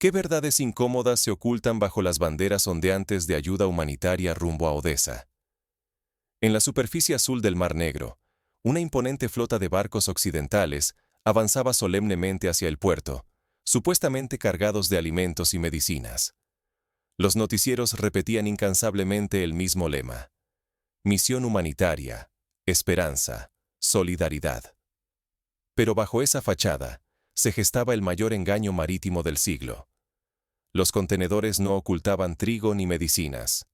¿Qué verdades incómodas se ocultan bajo las banderas ondeantes de ayuda humanitaria rumbo a Odesa? En la superficie azul del Mar Negro, una imponente flota de barcos occidentales avanzaba solemnemente hacia el puerto, supuestamente cargados de alimentos y medicinas. Los noticieros repetían incansablemente el mismo lema: misión humanitaria, esperanza, solidaridad. Pero bajo esa fachada, se gestaba el mayor engaño marítimo del siglo. Los contenedores no ocultaban trigo ni medicinas.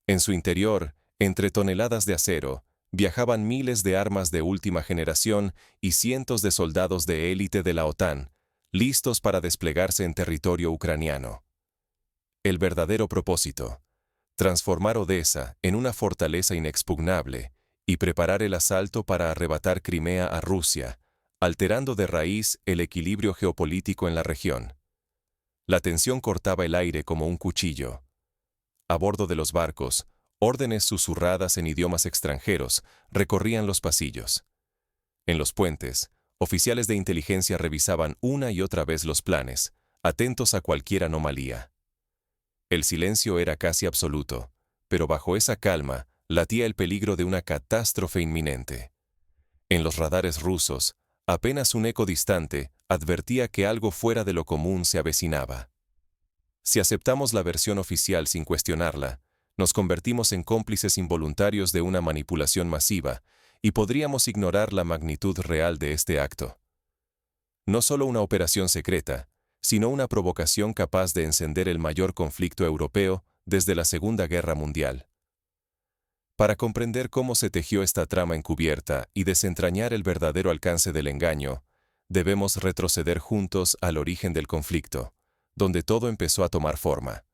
En su interior, entre toneladas de acero, viajaban miles de armas de última generación y cientos de soldados de élite de la OTAN, listos para desplegarse en territorio ucraniano. El verdadero propósito: transformar Odesa en una fortaleza inexpugnable y preparar el asalto para arrebatar Crimea a Rusia, alterando de raíz el equilibrio geopolítico en la región. La tensión cortaba el aire como un cuchillo. A bordo de los barcos, órdenes susurradas en idiomas extranjeros recorrían los pasillos. En los puentes, oficiales de inteligencia revisaban una y otra vez los planes, atentos a cualquier anomalía. El silencio era casi absoluto, pero bajo esa calma latía el peligro de una catástrofe inminente. En los radares rusos, apenas un eco distante advertía que algo fuera de lo común se avecinaba. Si aceptamos la versión oficial sin cuestionarla, nos convertimos en cómplices involuntarios de una manipulación masiva y podríamos ignorar la magnitud real de este acto. No solo una operación secreta, sino una provocación capaz de encender el mayor conflicto europeo desde la Segunda Guerra Mundial. Para comprender cómo se tejió esta trama encubierta y desentrañar el verdadero alcance del engaño, debemos retroceder juntos al origen del conflicto, donde todo empezó a tomar forma.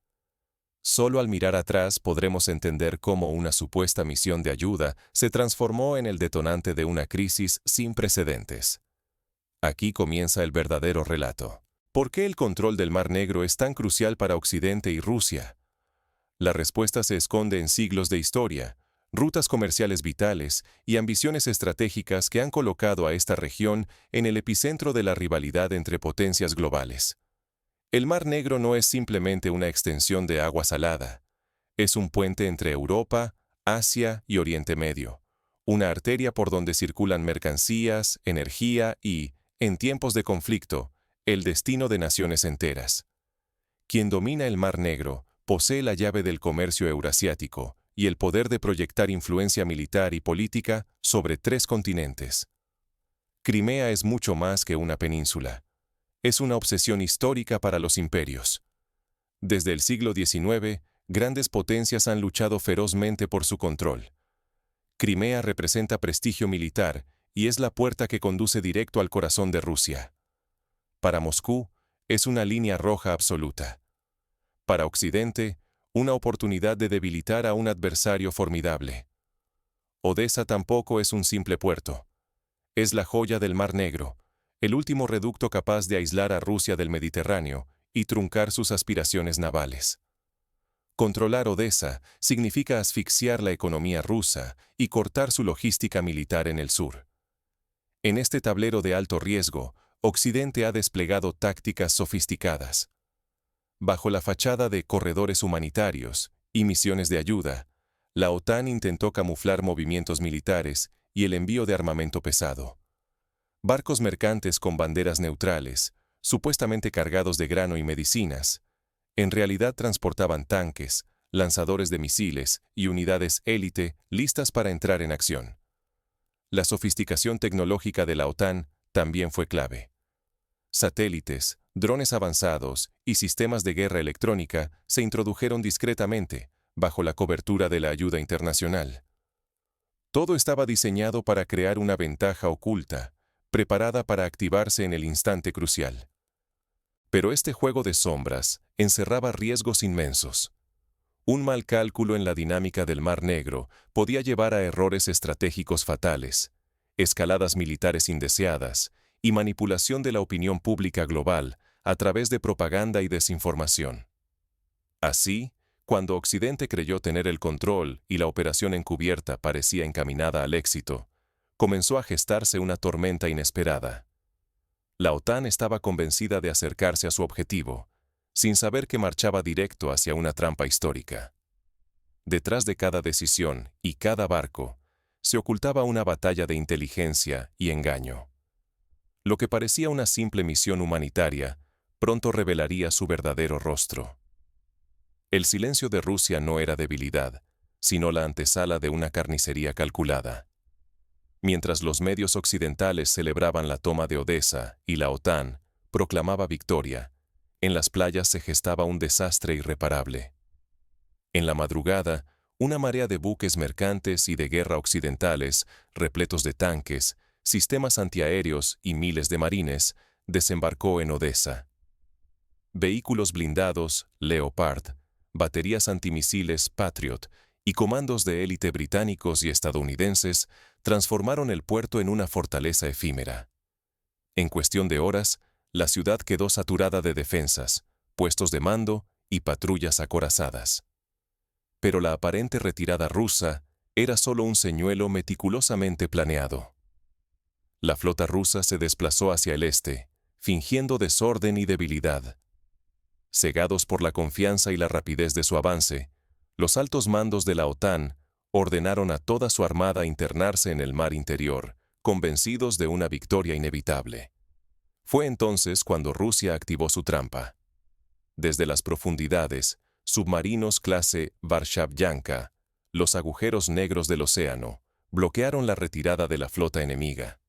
Solo al mirar atrás podremos entender cómo una supuesta misión de ayuda se transformó en el detonante de una crisis sin precedentes. Aquí comienza el verdadero relato. ¿Por qué el control del Mar Negro es tan crucial para Occidente y Rusia? La respuesta se esconde en siglos de historia, rutas comerciales vitales y ambiciones estratégicas que han colocado a esta región en el epicentro de la rivalidad entre potencias globales. El Mar Negro no es simplemente una extensión de agua salada. Es un puente entre Europa, Asia y Oriente Medio, una arteria por donde circulan mercancías, energía y, en tiempos de conflicto, el destino de naciones enteras. Quien domina el Mar Negro posee la llave del comercio eurasiático y el poder de proyectar influencia militar y política sobre 3 continentes. Crimea es mucho más que una península. Es una obsesión histórica para los imperios. Desde el siglo XIX, grandes potencias han luchado ferozmente por su control. Crimea representa prestigio militar y es la puerta que conduce directo al corazón de Rusia. Para Moscú, es una línea roja absoluta. Para Occidente, una oportunidad de debilitar a un adversario formidable. Odesa tampoco es un simple puerto. Es la joya del Mar Negro, el último reducto capaz de aislar a Rusia del Mediterráneo y truncar sus aspiraciones navales. Controlar Odesa significa asfixiar la economía rusa y cortar su logística militar en el sur. En este tablero de alto riesgo, Occidente ha desplegado tácticas sofisticadas. Bajo la fachada de corredores humanitarios y misiones de ayuda, la OTAN intentó camuflar movimientos militares y el envío de armamento pesado. Barcos mercantes con banderas neutrales, supuestamente cargados de grano y medicinas, en realidad transportaban tanques, lanzadores de misiles y unidades élite listas para entrar en acción. La sofisticación tecnológica de la OTAN también fue clave. Satélites, drones avanzados y sistemas de guerra electrónica se introdujeron discretamente, bajo la cobertura de la ayuda internacional. Todo estaba diseñado para crear una ventaja oculta, preparada para activarse en el instante crucial. Pero este juego de sombras encerraba riesgos inmensos. Un mal cálculo en la dinámica del Mar Negro podía llevar a errores estratégicos fatales, escaladas militares indeseadas y manipulación de la opinión pública global a través de propaganda y desinformación. Así, cuando Occidente creyó tener el control y la operación encubierta parecía encaminada al éxito, comenzó a gestarse una tormenta inesperada. La OTAN estaba convencida de acercarse a su objetivo, sin saber que marchaba directo hacia una trampa histórica. Detrás de cada decisión y cada barco, se ocultaba una batalla de inteligencia y engaño. Lo que parecía una simple misión humanitaria, pronto revelaría su verdadero rostro. El silencio de Rusia no era debilidad, sino la antesala de una carnicería calculada. Mientras los medios occidentales celebraban la toma de Odesa y la OTAN proclamaba victoria, en las playas se gestaba un desastre irreparable. En la madrugada, una marea de buques mercantes y de guerra occidentales, repletos de tanques, sistemas antiaéreos y miles de marines, desembarcó en Odesa. Vehículos blindados, Leopard, baterías antimisiles Patriot y comandos de élite británicos y estadounidenses transformaron el puerto en una fortaleza efímera. En cuestión de horas, la ciudad quedó saturada de defensas, puestos de mando y patrullas acorazadas. Pero la aparente retirada rusa era solo un señuelo meticulosamente planeado. La flota rusa se desplazó hacia el este, fingiendo desorden y debilidad. Cegados por la confianza y la rapidez de su avance, los altos mandos de la OTAN ordenaron a toda su armada internarse en el mar interior, convencidos de una victoria inevitable. Fue entonces cuando Rusia activó su trampa. Desde las profundidades, submarinos clase Varshavyanka, los agujeros negros del océano, bloquearon la retirada de la flota enemiga.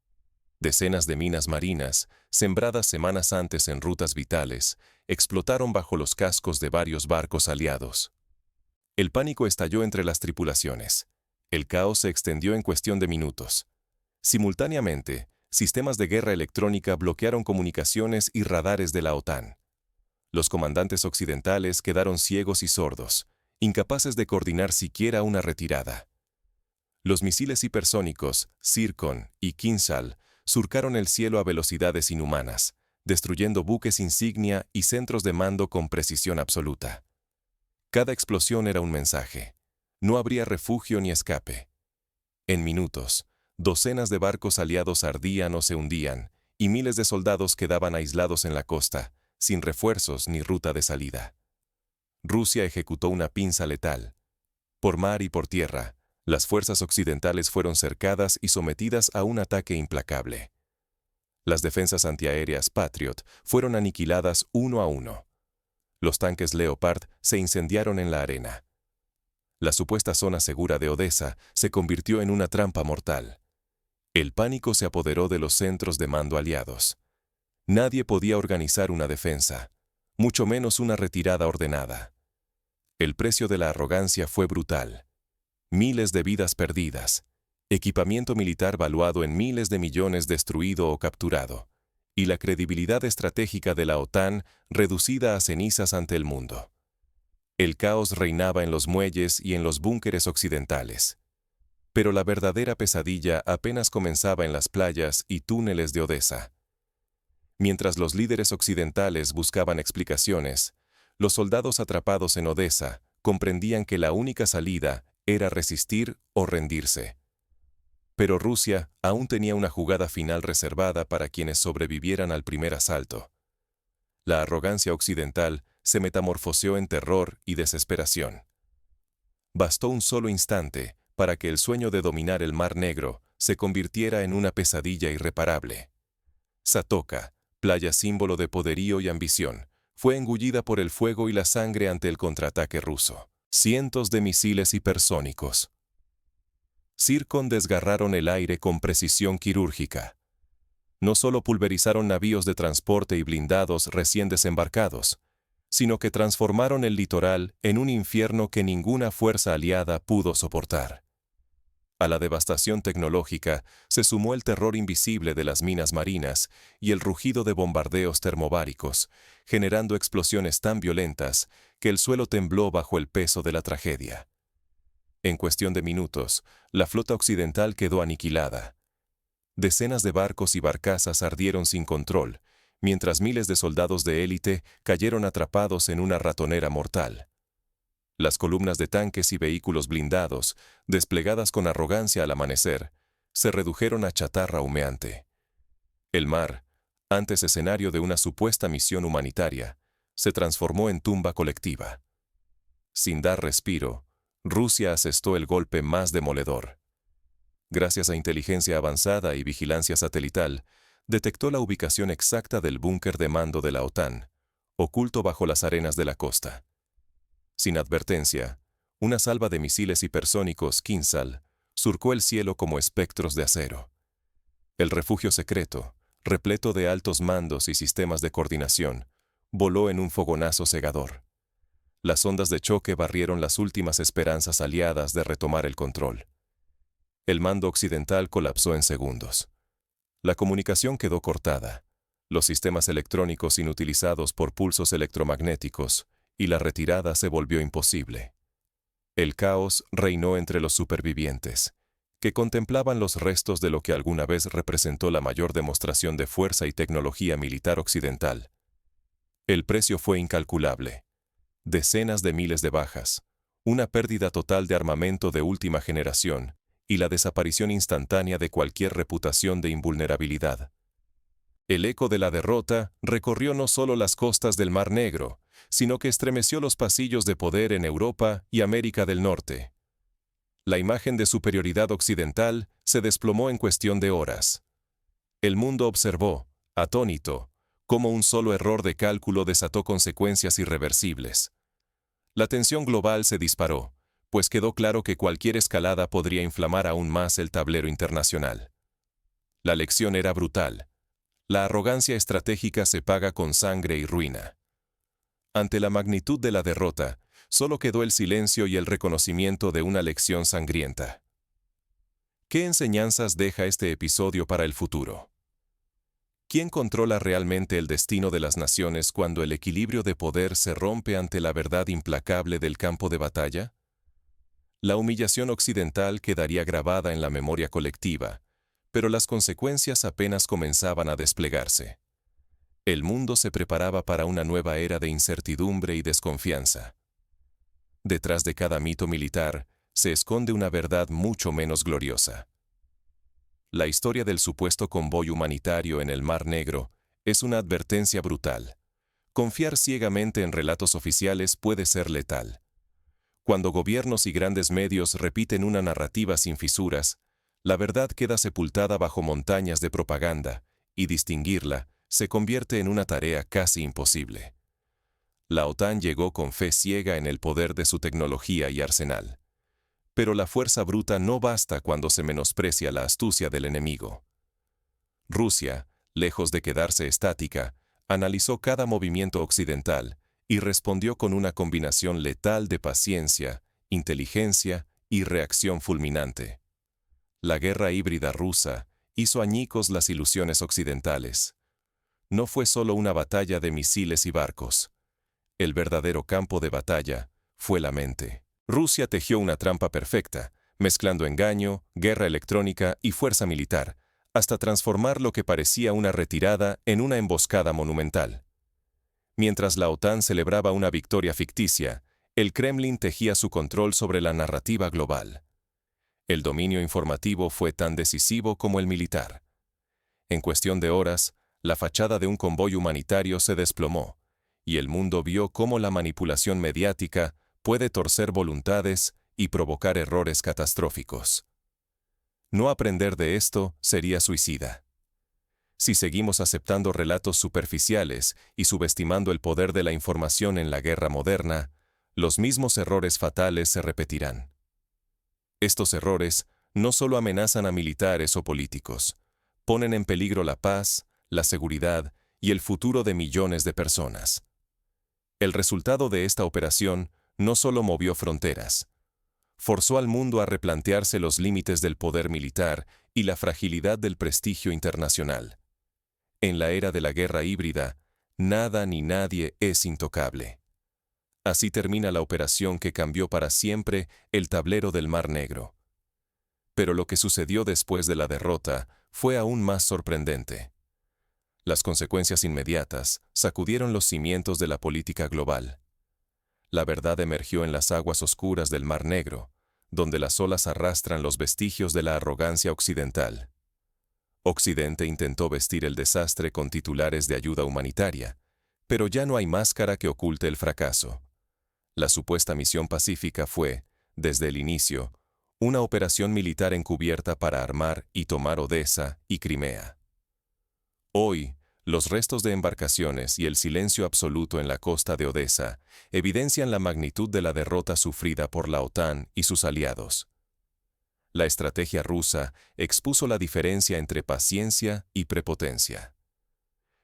Decenas de minas marinas, sembradas semanas antes en rutas vitales, explotaron bajo los cascos de varios barcos aliados. El pánico estalló entre las tripulaciones. El caos se extendió en cuestión de minutos. Simultáneamente, sistemas de guerra electrónica bloquearon comunicaciones y radares de la OTAN. Los comandantes occidentales quedaron ciegos y sordos, incapaces de coordinar siquiera una retirada. Los misiles hipersónicos, Zircon y Kinzhal, surcaron el cielo a velocidades inhumanas, destruyendo buques insignia y centros de mando con precisión absoluta. Cada explosión era un mensaje. No habría refugio ni escape. En minutos, docenas de barcos aliados ardían o se hundían, y miles de soldados quedaban aislados en la costa, sin refuerzos ni ruta de salida. Rusia ejecutó una pinza letal. Por mar y por tierra, las fuerzas occidentales fueron cercadas y sometidas a un ataque implacable. Las defensas antiaéreas Patriot fueron aniquiladas uno a uno. Los tanques Leopard se incendiaron en la arena. La supuesta zona segura de Odesa se convirtió en una trampa mortal. El pánico se apoderó de los centros de mando aliados. Nadie podía organizar una defensa, mucho menos una retirada ordenada. El precio de la arrogancia fue brutal. Miles de vidas perdidas, equipamiento militar valuado en miles de millones destruido o capturado, y la credibilidad estratégica de la OTAN reducida a cenizas ante el mundo. El caos reinaba en los muelles y en los búnkeres occidentales. Pero la verdadera pesadilla apenas comenzaba en las playas y túneles de Odesa. Mientras los líderes occidentales buscaban explicaciones, los soldados atrapados en Odesa comprendían que la única salida era resistir o rendirse. Pero Rusia aún tenía una jugada final reservada para quienes sobrevivieran al primer asalto. La arrogancia occidental se metamorfoseó en terror y desesperación. Bastó un solo instante para que el sueño de dominar el Mar Negro se convirtiera en una pesadilla irreparable. Satoka, playa símbolo de poderío y ambición, fue engullida por el fuego y la sangre ante el contraataque ruso. Cientos de misiles hipersónicos. Zircon desgarraron el aire con precisión quirúrgica. No solo pulverizaron navíos de transporte y blindados recién desembarcados, sino que transformaron el litoral en un infierno que ninguna fuerza aliada pudo soportar. A la devastación tecnológica se sumó el terror invisible de las minas marinas y el rugido de bombardeos termobáricos, generando explosiones tan violentas que el suelo tembló bajo el peso de la tragedia. En cuestión de minutos, la flota occidental quedó aniquilada. Decenas de barcos y barcazas ardieron sin control, mientras miles de soldados de élite cayeron atrapados en una ratonera mortal. Las columnas de tanques y vehículos blindados, desplegadas con arrogancia al amanecer, se redujeron a chatarra humeante. El mar, antes escenario de una supuesta misión humanitaria, se transformó en tumba colectiva. Sin dar respiro, Rusia asestó el golpe más demoledor. Gracias a inteligencia avanzada y vigilancia satelital, detectó la ubicación exacta del búnker de mando de la OTAN, oculto bajo las arenas de la costa. Sin advertencia, una salva de misiles hipersónicos Kinzhal surcó el cielo como espectros de acero. El refugio secreto, repleto de altos mandos y sistemas de coordinación, voló en un fogonazo cegador. Las ondas de choque barrieron las últimas esperanzas aliadas de retomar el control. El mando occidental colapsó en segundos. La comunicación quedó cortada, los sistemas electrónicos inutilizados por pulsos electromagnéticos, y la retirada se volvió imposible. El caos reinó entre los supervivientes, que contemplaban los restos de lo que alguna vez representó la mayor demostración de fuerza y tecnología militar occidental. El precio fue incalculable. Decenas de miles de bajas, una pérdida total de armamento de última generación y la desaparición instantánea de cualquier reputación de invulnerabilidad. El eco de la derrota recorrió no solo las costas del Mar Negro, sino que estremeció los pasillos de poder en Europa y América del Norte. La imagen de superioridad occidental se desplomó en cuestión de horas. El mundo observó, atónito, cómo un solo error de cálculo desató consecuencias irreversibles. La tensión global se disparó, pues quedó claro que cualquier escalada podría inflamar aún más el tablero internacional. La lección era brutal. La arrogancia estratégica se paga con sangre y ruina. Ante la magnitud de la derrota, solo quedó el silencio y el reconocimiento de una lección sangrienta. ¿Qué enseñanzas deja este episodio para el futuro? ¿Quién controla realmente el destino de las naciones cuando el equilibrio de poder se rompe ante la verdad implacable del campo de batalla? La humillación occidental quedaría grabada en la memoria colectiva, pero las consecuencias apenas comenzaban a desplegarse. El mundo se preparaba para una nueva era de incertidumbre y desconfianza. Detrás de cada mito militar se esconde una verdad mucho menos gloriosa. La historia del supuesto convoy humanitario en el Mar Negro es una advertencia brutal. Confiar ciegamente en relatos oficiales puede ser letal. Cuando gobiernos y grandes medios repiten una narrativa sin fisuras, la verdad queda sepultada bajo montañas de propaganda, y distinguirla se convierte en una tarea casi imposible. La OTAN llegó con fe ciega en el poder de su tecnología y arsenal. Pero la fuerza bruta no basta cuando se menosprecia la astucia del enemigo. Rusia, lejos de quedarse estática, analizó cada movimiento occidental y respondió con una combinación letal de paciencia, inteligencia y reacción fulminante. La guerra híbrida rusa hizo añicos las ilusiones occidentales. No fue solo una batalla de misiles y barcos. El verdadero campo de batalla fue la mente. Rusia tejió una trampa perfecta, mezclando engaño, guerra electrónica y fuerza militar, hasta transformar lo que parecía una retirada en una emboscada monumental. Mientras la OTAN celebraba una victoria ficticia, el Kremlin tejía su control sobre la narrativa global. El dominio informativo fue tan decisivo como el militar. En cuestión de horas, la fachada de un convoy humanitario se desplomó, y el mundo vio cómo la manipulación mediática puede torcer voluntades y provocar errores catastróficos. No aprender de esto sería suicida. Si seguimos aceptando relatos superficiales y subestimando el poder de la información en la guerra moderna, los mismos errores fatales se repetirán. Estos errores no solo amenazan a militares o políticos, ponen en peligro la paz, la seguridad y el futuro de millones de personas. El resultado de esta operación no solo movió fronteras, forzó al mundo a replantearse los límites del poder militar y la fragilidad del prestigio internacional. En la era de la guerra híbrida, nada ni nadie es intocable. Así termina la operación que cambió para siempre el tablero del Mar Negro. Pero lo que sucedió después de la derrota fue aún más sorprendente. Las consecuencias inmediatas sacudieron los cimientos de la política global. La verdad emergió en las aguas oscuras del Mar Negro, donde las olas arrastran los vestigios de la arrogancia occidental. Occidente intentó vestir el desastre con titulares de ayuda humanitaria, Pero ya no hay máscara que oculte el fracaso. La supuesta misión pacífica fue, desde el inicio, una operación militar encubierta para armar y tomar Odesa y Crimea. Hoy, los restos de embarcaciones y el silencio absoluto en la costa de Odesa evidencian la magnitud de la derrota sufrida por la OTAN y sus aliados. La estrategia rusa expuso la diferencia entre paciencia y prepotencia.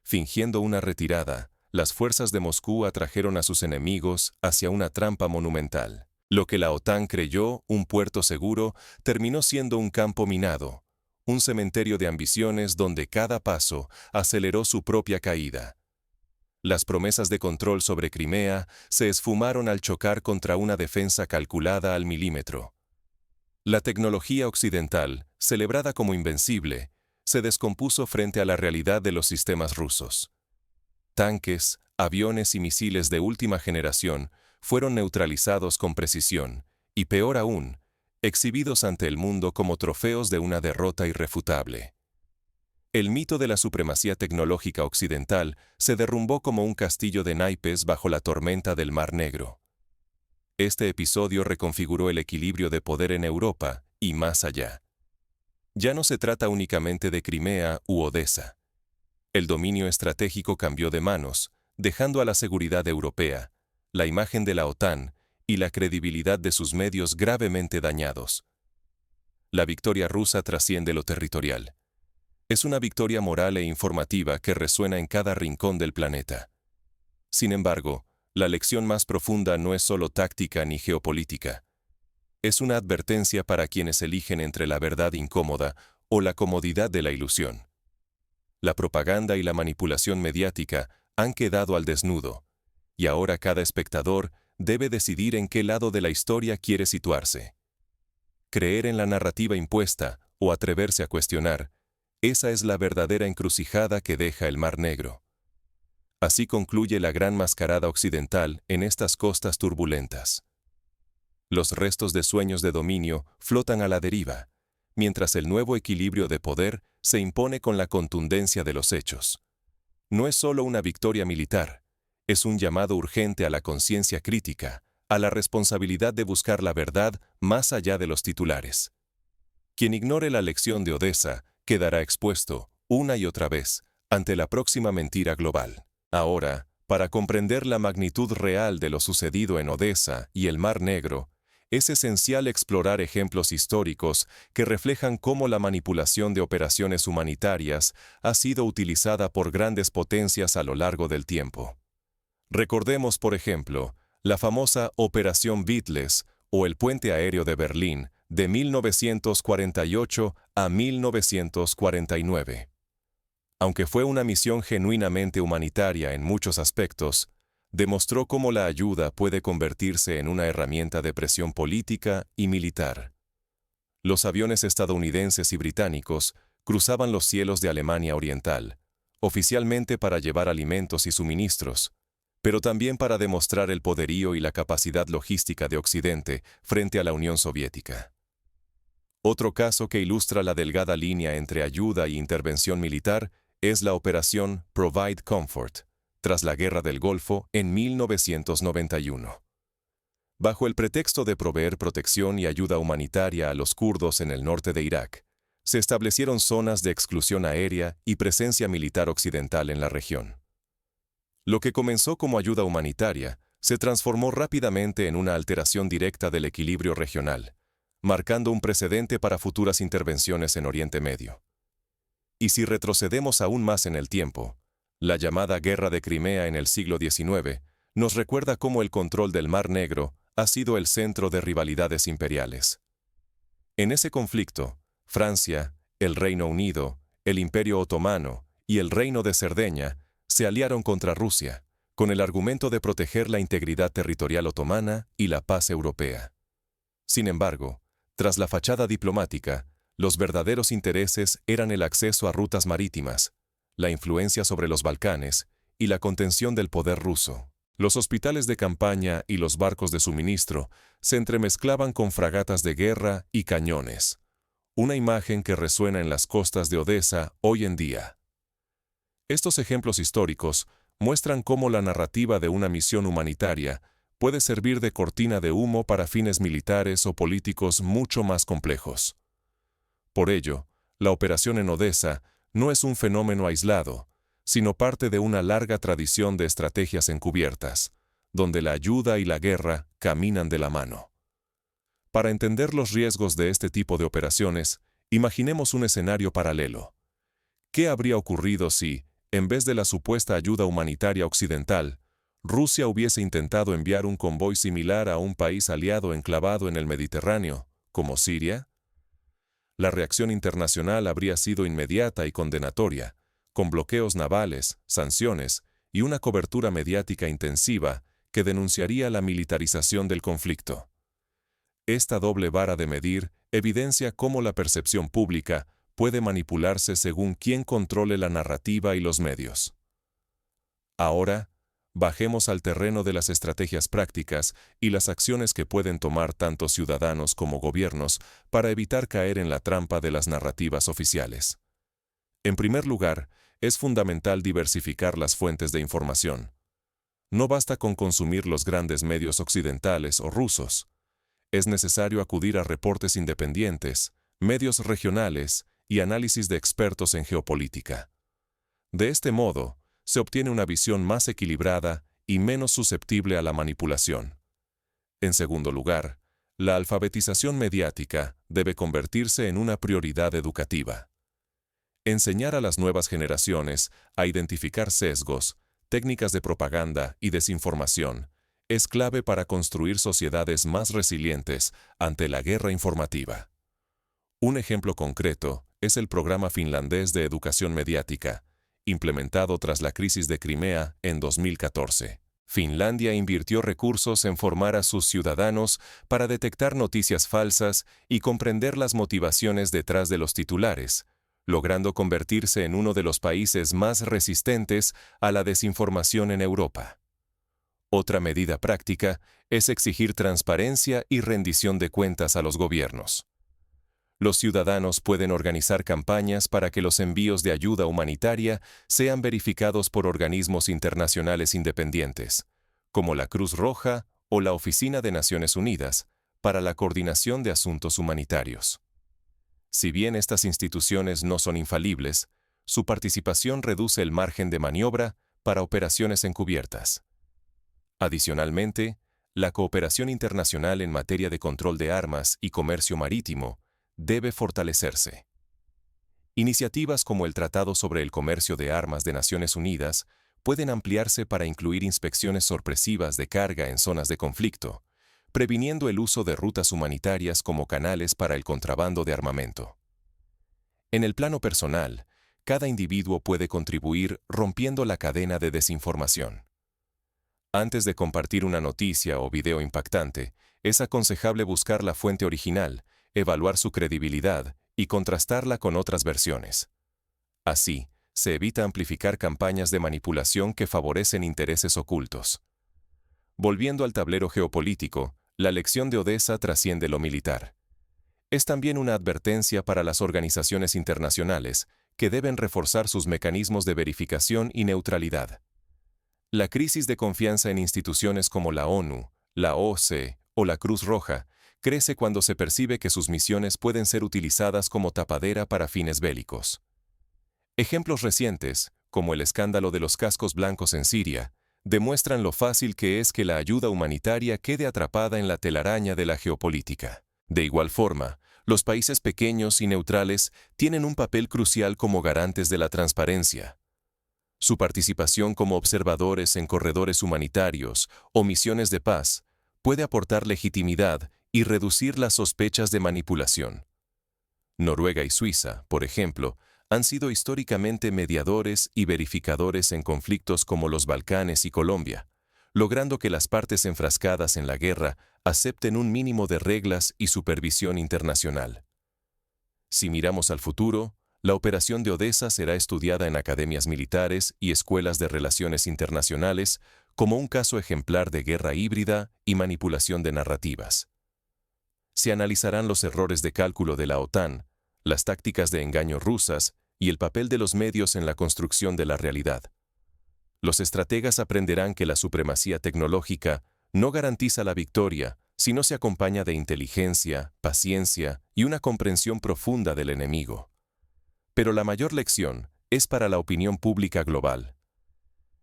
Fingiendo una retirada, las fuerzas de Moscú atrajeron a sus enemigos hacia una trampa monumental. Lo que la OTAN creyó un puerto seguro terminó siendo un campo minado, un cementerio de ambiciones donde cada paso aceleró su propia caída. Las promesas de control sobre Crimea se esfumaron al chocar contra una defensa calculada al milímetro. La tecnología occidental, celebrada como invencible, se descompuso frente a la realidad de los sistemas rusos. Tanques, aviones y misiles de última generación fueron neutralizados con precisión, y peor aún, exhibidos ante el mundo como trofeos de una derrota irrefutable. El mito de la supremacía tecnológica occidental se derrumbó como un castillo de naipes bajo la tormenta del Mar Negro. Este episodio reconfiguró el equilibrio de poder en Europa y más allá. Ya no se trata únicamente de Crimea u Odesa. El dominio estratégico cambió de manos, dejando a la seguridad europea, la imagen de la OTAN y la credibilidad de sus medios gravemente dañados. La victoria rusa trasciende lo territorial. Es una victoria moral e informativa que resuena en cada rincón del planeta. Sin embargo, la lección más profunda no es solo táctica ni geopolítica. Es una advertencia para quienes eligen entre la verdad incómoda o la comodidad de la ilusión. La propaganda y la manipulación mediática han quedado al desnudo, y ahora cada espectador debe decidir en qué lado de la historia quiere situarse. Creer en la narrativa impuesta o atreverse a cuestionar, esa es la verdadera encrucijada que deja el Mar Negro. Así concluye la gran mascarada occidental en estas costas turbulentas. Los restos de sueños de dominio flotan a la deriva, mientras el nuevo equilibrio de poder se impone con la contundencia de los hechos. No es solo una victoria militar, es un llamado urgente a la conciencia crítica, a la responsabilidad de buscar la verdad más allá de los titulares. Quien ignore la lección de Odesa quedará expuesto, una y otra vez, ante la próxima mentira global. Ahora, para comprender la magnitud real de lo sucedido en Odesa y el Mar Negro, es esencial explorar ejemplos históricos que reflejan cómo la manipulación de operaciones humanitarias ha sido utilizada por grandes potencias a lo largo del tiempo. Recordemos, por ejemplo, la famosa Operación Beatles o el Puente Aéreo de Berlín de 1948 a 1949. Aunque fue una misión genuinamente humanitaria en muchos aspectos, demostró cómo la ayuda puede convertirse en una herramienta de presión política y militar. Los aviones estadounidenses y británicos cruzaban los cielos de Alemania Oriental, oficialmente para llevar alimentos y suministros, pero también para demostrar el poderío y la capacidad logística de Occidente frente a la Unión Soviética. Otro caso que ilustra la delgada línea entre ayuda y intervención militar es la Operación Provide Comfort, tras la Guerra del Golfo en 1991. Bajo el pretexto de proveer protección y ayuda humanitaria a los kurdos en el norte de Irak, se establecieron zonas de exclusión aérea y presencia militar occidental en la región. Lo que comenzó como ayuda humanitaria se transformó rápidamente en una alteración directa del equilibrio regional, marcando un precedente para futuras intervenciones en Oriente Medio. Y si retrocedemos aún más en el tiempo, la llamada Guerra de Crimea en el siglo XIX nos recuerda cómo el control del Mar Negro ha sido el centro de rivalidades imperiales. En ese conflicto, Francia, el Reino Unido, el Imperio Otomano y el Reino de Cerdeña se aliaron contra Rusia, con el argumento de proteger la integridad territorial otomana y la paz europea. Sin embargo, tras la fachada diplomática, los verdaderos intereses eran el acceso a rutas marítimas, la influencia sobre los Balcanes y la contención del poder ruso. Los hospitales de campaña y los barcos de suministro se entremezclaban con fragatas de guerra y cañones, una imagen que resuena en las costas de Odesa hoy en día. Estos ejemplos históricos muestran cómo la narrativa de una misión humanitaria puede servir de cortina de humo para fines militares o políticos mucho más complejos. Por ello, la operación en Odesa no es un fenómeno aislado, sino parte de una larga tradición de estrategias encubiertas, donde la ayuda y la guerra caminan de la mano. Para entender los riesgos de este tipo de operaciones, imaginemos un escenario paralelo. ¿Qué habría ocurrido si, en vez de la supuesta ayuda humanitaria occidental, Rusia hubiese intentado enviar un convoy similar a un país aliado enclavado en el Mediterráneo, como Siria? La reacción internacional habría sido inmediata y condenatoria, con bloqueos navales, sanciones y una cobertura mediática intensiva que denunciaría la militarización del conflicto. Esta doble vara de medir evidencia cómo la percepción pública puede manipularse según quién controle la narrativa y los medios. Ahora, bajemos al terreno de las estrategias prácticas y las acciones que pueden tomar tanto ciudadanos como gobiernos para evitar caer en la trampa de las narrativas oficiales. En primer lugar, es fundamental diversificar las fuentes de información. No basta con consumir los grandes medios occidentales o rusos. Es necesario acudir a reportes independientes, medios regionales y análisis de expertos en geopolítica. De este modo, se obtiene una visión más equilibrada y menos susceptible a la manipulación. En segundo lugar, la alfabetización mediática debe convertirse en una prioridad educativa. Enseñar a las nuevas generaciones a identificar sesgos, técnicas de propaganda y desinformación es clave para construir sociedades más resilientes ante la guerra informativa. Un ejemplo concreto es el programa finlandés de educación mediática, implementado tras la crisis de Crimea en 2014. Finlandia invirtió recursos en formar a sus ciudadanos para detectar noticias falsas y comprender las motivaciones detrás de los titulares, logrando convertirse en uno de los países más resistentes a la desinformación en Europa. Otra medida práctica es exigir transparencia y rendición de cuentas a los gobiernos. Los ciudadanos pueden organizar campañas para que los envíos de ayuda humanitaria sean verificados por organismos internacionales independientes, como la Cruz Roja o la Oficina de Naciones Unidas, para la coordinación de asuntos humanitarios. Si bien estas instituciones no son infalibles, su participación reduce el margen de maniobra para operaciones encubiertas. Adicionalmente, la cooperación internacional en materia de control de armas y comercio marítimo debe fortalecerse. Iniciativas como el Tratado sobre el Comercio de Armas de Naciones Unidas pueden ampliarse para incluir inspecciones sorpresivas de carga en zonas de conflicto, previniendo el uso de rutas humanitarias como canales para el contrabando de armamento. En el plano personal, cada individuo puede contribuir rompiendo la cadena de desinformación. Antes de compartir una noticia o video impactante, es aconsejable buscar la fuente original, evaluar su credibilidad y contrastarla con otras versiones. Así, se evita amplificar campañas de manipulación que favorecen intereses ocultos. Volviendo al tablero geopolítico, la lección de Odesa trasciende lo militar. Es también una advertencia para las organizaciones internacionales, que deben reforzar sus mecanismos de verificación y neutralidad. La crisis de confianza en instituciones como la ONU, la OCE o la Cruz Roja crece cuando se percibe que sus misiones pueden ser utilizadas como tapadera para fines bélicos. Ejemplos recientes, como el escándalo de los cascos blancos en Siria, demuestran lo fácil que es que la ayuda humanitaria quede atrapada en la telaraña de la geopolítica. De igual forma, los países pequeños y neutrales tienen un papel crucial como garantes de la transparencia. Su participación como observadores en corredores humanitarios o misiones de paz puede aportar legitimidad y reducir las sospechas de manipulación. Noruega y Suiza, por ejemplo, han sido históricamente mediadores y verificadores en conflictos como los Balcanes y Colombia, logrando que las partes enfrascadas en la guerra acepten un mínimo de reglas y supervisión internacional. Si miramos al futuro, la operación de Odesa será estudiada en academias militares y escuelas de relaciones internacionales como un caso ejemplar de guerra híbrida y manipulación de narrativas. Se analizarán los errores de cálculo de la OTAN, las tácticas de engaño rusas y el papel de los medios en la construcción de la realidad. Los estrategas aprenderán que la supremacía tecnológica no garantiza la victoria si no se acompaña de inteligencia, paciencia y una comprensión profunda del enemigo. Pero la mayor lección es para la opinión pública global.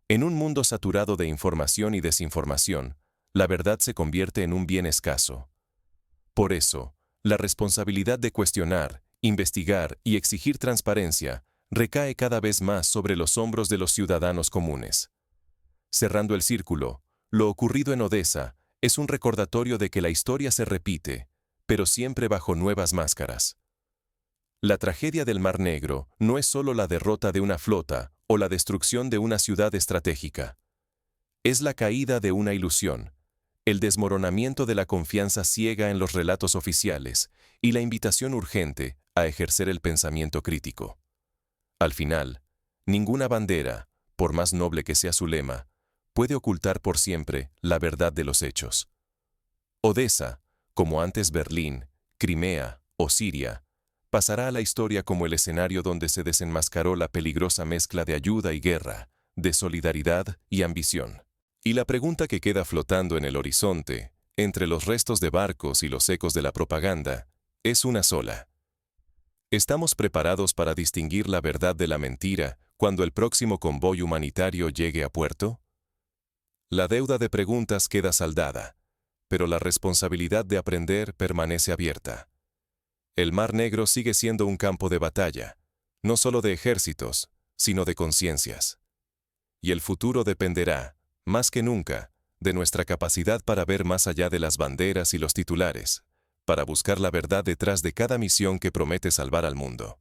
En un mundo saturado de información y desinformación, la verdad se convierte en un bien escaso. Por eso, la responsabilidad de cuestionar, investigar y exigir transparencia recae cada vez más sobre los hombros de los ciudadanos comunes. Cerrando el círculo, lo ocurrido en Odesa es un recordatorio de que la historia se repite, pero siempre bajo nuevas máscaras. La tragedia del Mar Negro no es solo la derrota de una flota o la destrucción de una ciudad estratégica. Es la caída de una ilusión, el desmoronamiento de la confianza ciega en los relatos oficiales y la invitación urgente a ejercer el pensamiento crítico. Al final, ninguna bandera, por más noble que sea su lema, puede ocultar por siempre la verdad de los hechos. Odesa, como antes Berlín, Crimea o Siria, pasará a la historia como el escenario donde se desenmascaró la peligrosa mezcla de ayuda y guerra, de solidaridad y ambición. Y la pregunta que queda flotando en el horizonte, entre los restos de barcos y los ecos de la propaganda, es una sola. ¿Estamos preparados para distinguir la verdad de la mentira cuando el próximo convoy humanitario llegue a puerto? La deuda de preguntas queda saldada, pero la responsabilidad de aprender permanece abierta. El Mar Negro sigue siendo un campo de batalla, no solo de ejércitos, sino de conciencias. Y el futuro dependerá, más que nunca, de nuestra capacidad para ver más allá de las banderas y los titulares, para buscar la verdad detrás de cada misión que promete salvar al mundo.